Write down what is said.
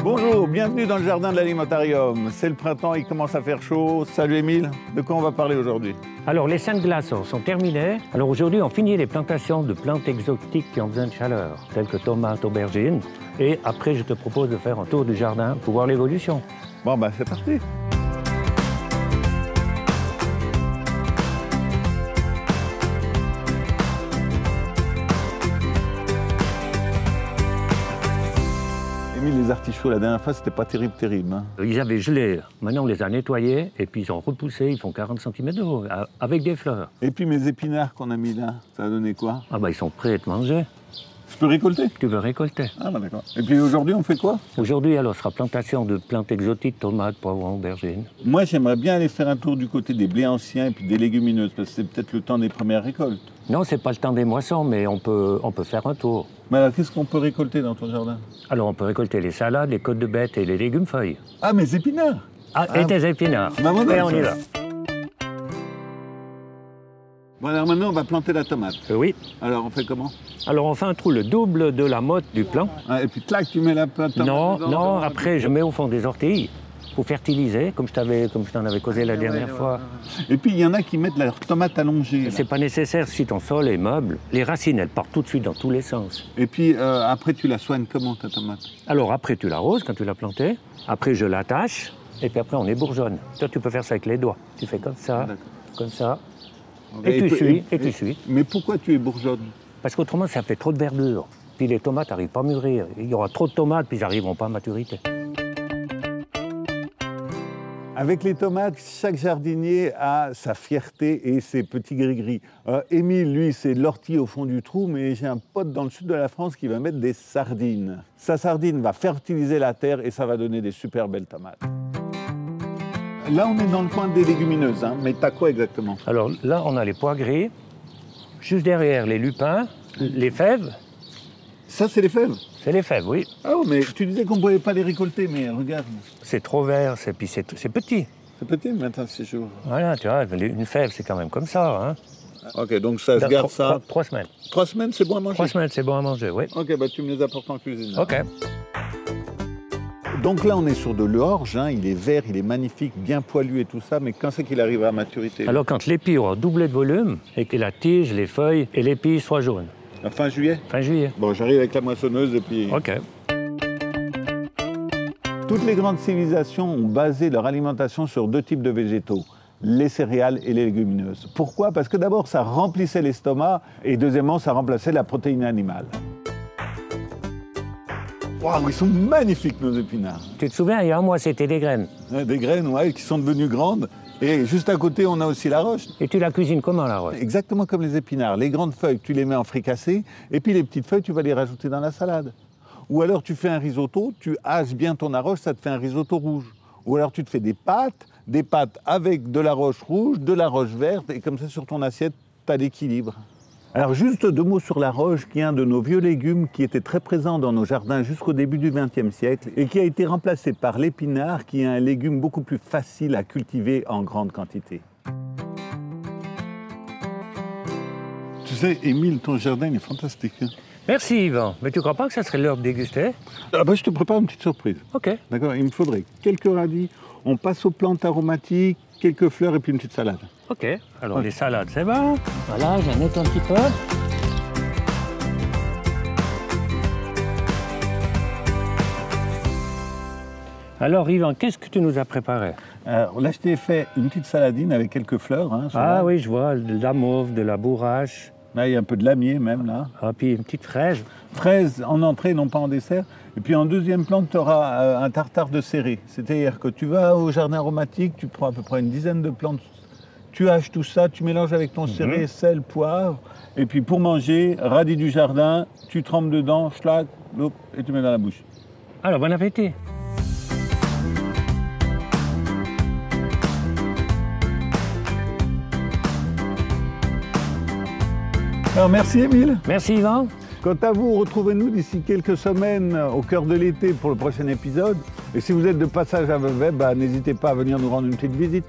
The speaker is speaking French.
Bonjour, bienvenue dans le jardin de l'alimentarium. C'est le printemps, il commence à faire chaud. Salut Émile, de quoi on va parler aujourd'hui? Alors, les seins de glaçons sont terminés. Alors aujourd'hui, on finit les plantations de plantes exotiques qui ont besoin de chaleur, telles que tomates, aubergines. Et après, je te propose de faire un tour du jardin pour voir l'évolution. Bon, bah c'est parti. Les artichauts, la dernière fois, c'était pas terrible. Hein. Ils avaient gelé, maintenant on les a nettoyés et puis ils ont repoussé, ils font 40 cm de haut, avec des fleurs. Et puis mes épinards qu'on a mis là, ça a donné quoi? Ah bah ils sont prêts à être mangés. Je peux récolter? Tu peux récolter. Ah bah d'accord. Et puis aujourd'hui, on fait quoi? Aujourd'hui, alors, sera plantation de plantes exotiques, tomates, poivrons, aubergines. Moi, j'aimerais bien aller faire un tour du côté des blés anciens et puis des légumineuses, parce que c'est peut-être le temps des premières récoltes. Non, c'est pas le temps des moissons, mais on peut faire un tour. Mais alors, qu'est-ce qu'on peut récolter dans ton jardin? Alors, on peut récolter les salades, les côtes de bête et les légumes feuilles. Ah, mes épinards! Et tes épinards. Bah, Et on y va. Bon, alors maintenant, on va planter la tomate. Oui. Alors, on fait comment? Alors, on fait un trou le double de la motte du plan. Ah, et puis, clac, tu mets la tomate Non, après, je mets au fond des orties pour fertiliser, comme je t'en avais causé la dernière fois. Et puis, il y en a qui mettent leur tomate allongée. C'est pas nécessaire si ton sol est meuble. Les racines, elles partent tout de suite dans tous les sens. Et puis, après, tu la soignes comment, ta tomate? Alors, après, tu l'arroses quand tu l'as plantée. Après, je l'attache. Et puis après, on ébourgeonne. Toi, tu peux faire ça avec les doigts. Tu fais comme ça, comme ça. Et tu suis. Mais pourquoi tu ébourgeonnes? Parce qu'autrement, ça fait trop de verdure. Puis les tomates n'arrivent pas à mûrir. Il y aura trop de tomates, puis ils n'arriveront pas à maturité. Avec les tomates, chaque jardinier a sa fierté et ses petits gris-gris. Émile, lui, c'est l'ortie au fond du trou, mais j'ai un pote dans le sud de la France qui va mettre des sardines. Sa sardine va fertiliser la terre et ça va donner des super belles tomates. Là, on est dans le coin des légumineuses, hein, mais t'as quoi exactement? Alors là, on a les pois gris, juste derrière les lupins, les fèves. Ça, c'est les fèves? C'est les fèves, oui. Ah oui, mais tu disais qu'on ne pouvait pas les récolter, mais regarde. C'est trop vert, puis c'est petit. C'est petit, mais attends, c'est chaud. Voilà, tu vois, une fève, c'est quand même comme ça. Hein. Ok, donc ça se garde ça? 3 semaines. 3 semaines, c'est bon à manger? 3 semaines, c'est bon à manger, oui. Ok, bah tu me les apportes en cuisine. Ok. Donc là, on est sur de l'orge, hein, il est vert, il est magnifique, bien poilu et tout ça, mais quand c'est qu'il arrive à maturité? Alors quand l'épi aura doublé de volume et que la tige, les feuilles et l'épi soient jaunes. Fin juillet? Fin juillet. Bon, j'arrive avec la moissonneuse et puis... Ok. Toutes les grandes civilisations ont basé leur alimentation sur 2 types de végétaux, les céréales et les légumineuses. Pourquoi? Parce que d'abord, ça remplissait l'estomac et deuxièmement, ça remplaçait la protéine animale. Waouh, ils sont magnifiques, nos épinards. Tu te souviens, il y a un mois, c'était des graines. Des graines, ouais, qui sont devenues grandes. Et juste à côté, on a aussi la roche. Et tu la cuisines comment, la roche? Exactement comme les épinards. Les grandes feuilles, tu les mets en fricassé, et puis les petites feuilles, tu vas les rajouter dans la salade. Ou alors tu fais un risotto, tu haches bien ton arroche, ça te fait un risotto rouge. Ou alors tu te fais des pâtes avec de la roche rouge, de la roche verte, et comme ça sur ton assiette, tu as l'équilibre. Alors juste 2 mots sur la roche, qui est un de nos vieux légumes qui était très présent dans nos jardins jusqu'au début du XXe siècle et qui a été remplacé par l'épinard, qui est un légume beaucoup plus facile à cultiver en grande quantité. Tu sais, Émile, ton jardin il est fantastique. Hein? Merci Yvan, mais tu crois pas que ça serait l'heure de déguster? Ah bah, je te prépare une petite surprise. Ok. D'accord, il me faudrait quelques radis, on passe aux plantes aromatiques, quelques fleurs et puis une petite salade. Ok, alors les salades, c'est bon. Voilà, j'en nettoie un petit peu. Alors Yvan, qu'est-ce que tu nous as préparé? Alors, là, je t'ai fait une petite saladine avec quelques fleurs. Hein, ah oui, je vois, de la mauve, de la bourrache. Là, il y a un peu de lamier même, là. Ah, puis une petite fraise. Fraise en entrée, non pas en dessert. Et puis en deuxième plante, tu auras un tartare de céré. C'est-à-dire que tu vas au jardin aromatique, tu prends à peu près une dizaine de plantes, tu haches tout ça, tu mélanges avec ton céré, sel, poivre. Et puis pour manger, radis du jardin, tu trempes dedans, schlac, et tu mets dans la bouche. Alors, bon appétit. Alors merci Émile. Merci Yvan. Quant à vous, retrouvez-nous d'ici quelques semaines au cœur de l'été pour le prochain épisode. Et si vous êtes de passage à Vevey, n'hésitez pas à venir nous rendre une petite visite.